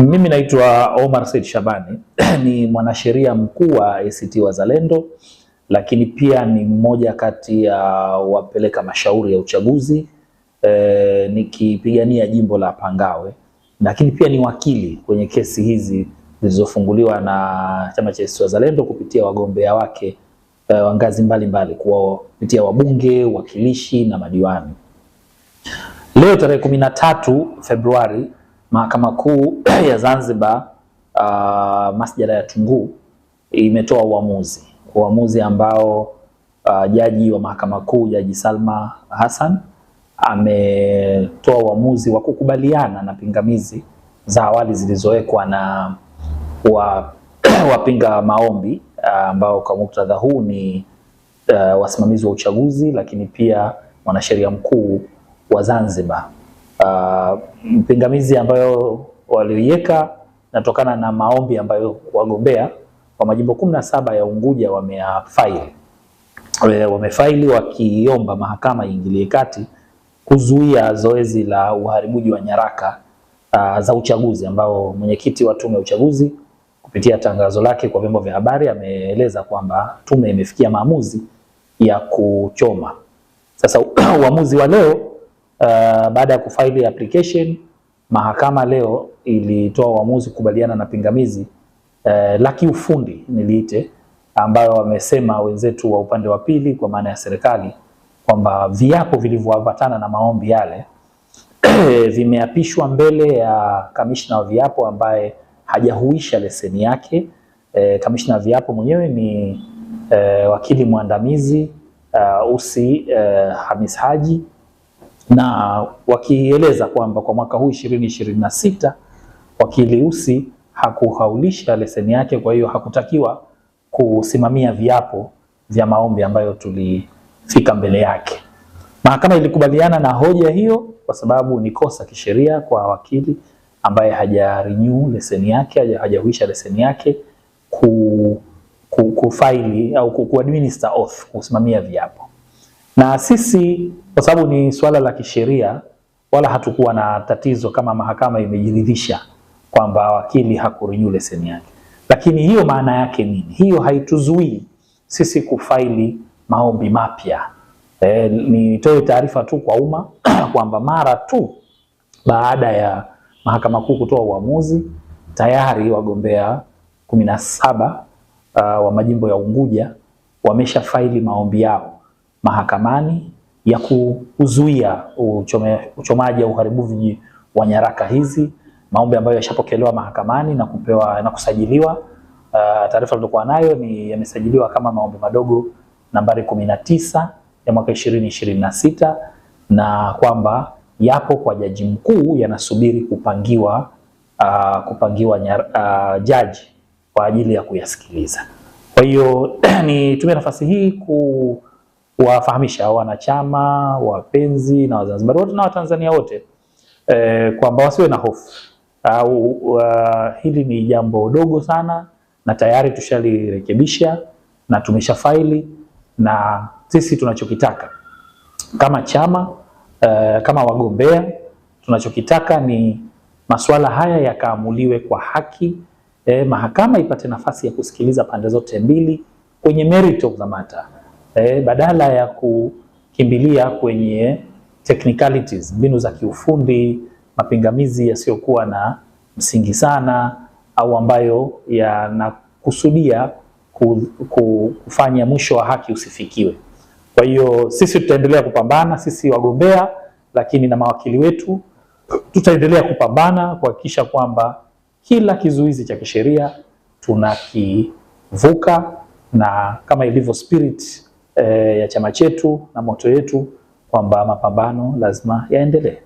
Mimi naitwa Omar Said Shabani ni mwanasheria mkuu wa ACT Wazalendo, lakini pia ni mmoja kati ya wapeleka mashauri ya uchaguzi nikipigania jimbo la Pangawe, lakini pia ni wakili kwenye kesi hizi zilizofunguliwa na chama cha ACT Wazalendo kupitia wagombea wake wa ngazi mbalimbali kupitia wabunge, wakilishi na madiwani. Leo tarehe 13 Februari Mahakama Kuu ya Zanzibar masjala ya Tunguu imetoa uamuzi ambao jaji wa Mahakama Kuu Jaji Salma Hassan ametoa uamuzi wa kukubaliana na pingamizi za awali zilizowekwa na wapinga maombi ambao kwa muktadha huu ni wasimamizi wa uchaguzi, lakini pia mwanasheria mkuu wa Zanzibar. Pingamizi ambayo waliweka natokana na maombi ambayo wagombea wa majimbo 17 ya Unguja wamefaili wakiomba mahakama iingilie kati kuzuia zoezi la uharibuji wa nyaraka za uchaguzi, ambao mwenyekiti wa tume ya uchaguzi kupitia tangazo lake kwa vyombo vya habari ameeleza kwamba tume imefikia maamuzi ya kuchoma. Sasa uamuzi wa leo baada ya kufaili application, mahakama leo ilitoa uamuzi kukubaliana na pingamizi la kiufundi niliite, ambayo wamesema wenzetu wa upande wa pili kwa maana ya serikali kwamba viapo vilivyoambatana na maombi yale vimeapishwa mbele ya kamishna wa viapo ambaye hajahuisha leseni yake. Kamishna wa viapo mwenyewe ni wakili mwandamizi Usi Hamis Haji, na wakieleza kwamba kwa mwaka huu 2026 wakili Usi hakuhaulisha leseni yake, kwa hiyo hakutakiwa kusimamia viapo vya maombi ambayo tulifika mbele yake. Mahakama ilikubaliana na hoja hiyo kwa sababu ni kosa kisheria kwa wakili ambaye hajarenew leseni yake, hajahuisha leseni yake kufaili au kuadminister oath, kusimamia viapo. Na sisi kwa sababu ni swala la kisheria wala hatukuwa na tatizo kama mahakama imejiridhisha kwamba wakili hakurenew leseni yake. Lakini hiyo maana yake nini? Hiyo haituzuii sisi kufaili maombi mapya. Nitoe taarifa tu kwa umma kwamba mara tu baada ya Mahakama Kuu kutoa uamuzi, tayari wagombea 17 wa majimbo ya Unguja wamesha faili maombi yao mahakamani ya kuzuia uchomaji au uharibifu wa nyaraka hizi, maombi ambayo yashapokelewa mahakamani na kupewa na kusajiliwa. Taarifa tulikuwa nayo ni yamesajiliwa kama maombi madogo nambari 19 ya mwaka 2026, na kwamba yapo kwa jaji mkuu yanasubiri kupangiwa jaji kwa ajili ya kuyasikiliza. Kwa hiyo nitumie nafasi hii kuwafahamisha wanachama, wapenzi na Wazanzibari wote na Watanzania wote kwamba wasiwe na hofu. Hili ni jambo dogo sana na tayari tushalirekebisha na tumesha faili, na sisi tunachokitaka kama chama kama wagombea tunachokitaka ni masuala haya yakaamuliwe kwa haki. Mahakama ipate nafasi ya kusikiliza pande zote mbili kwenye merit of the matter, badala ya kukimbilia kwenye technicalities, mbinu za kiufundi, mapingamizi yasiyokuwa na msingi sana au ambayo yanakusudia kufanya mwisho wa haki usifikiwe. Kwa hiyo sisi tutaendelea kupambana, sisi wagombea, lakini na mawakili wetu tutaendelea kupambana kuhakikisha kwamba kila kizuizi cha kisheria tunakivuka, na kama ilivyo spirit ya chama chetu na moto yetu kwamba mapambano lazima yaendelee.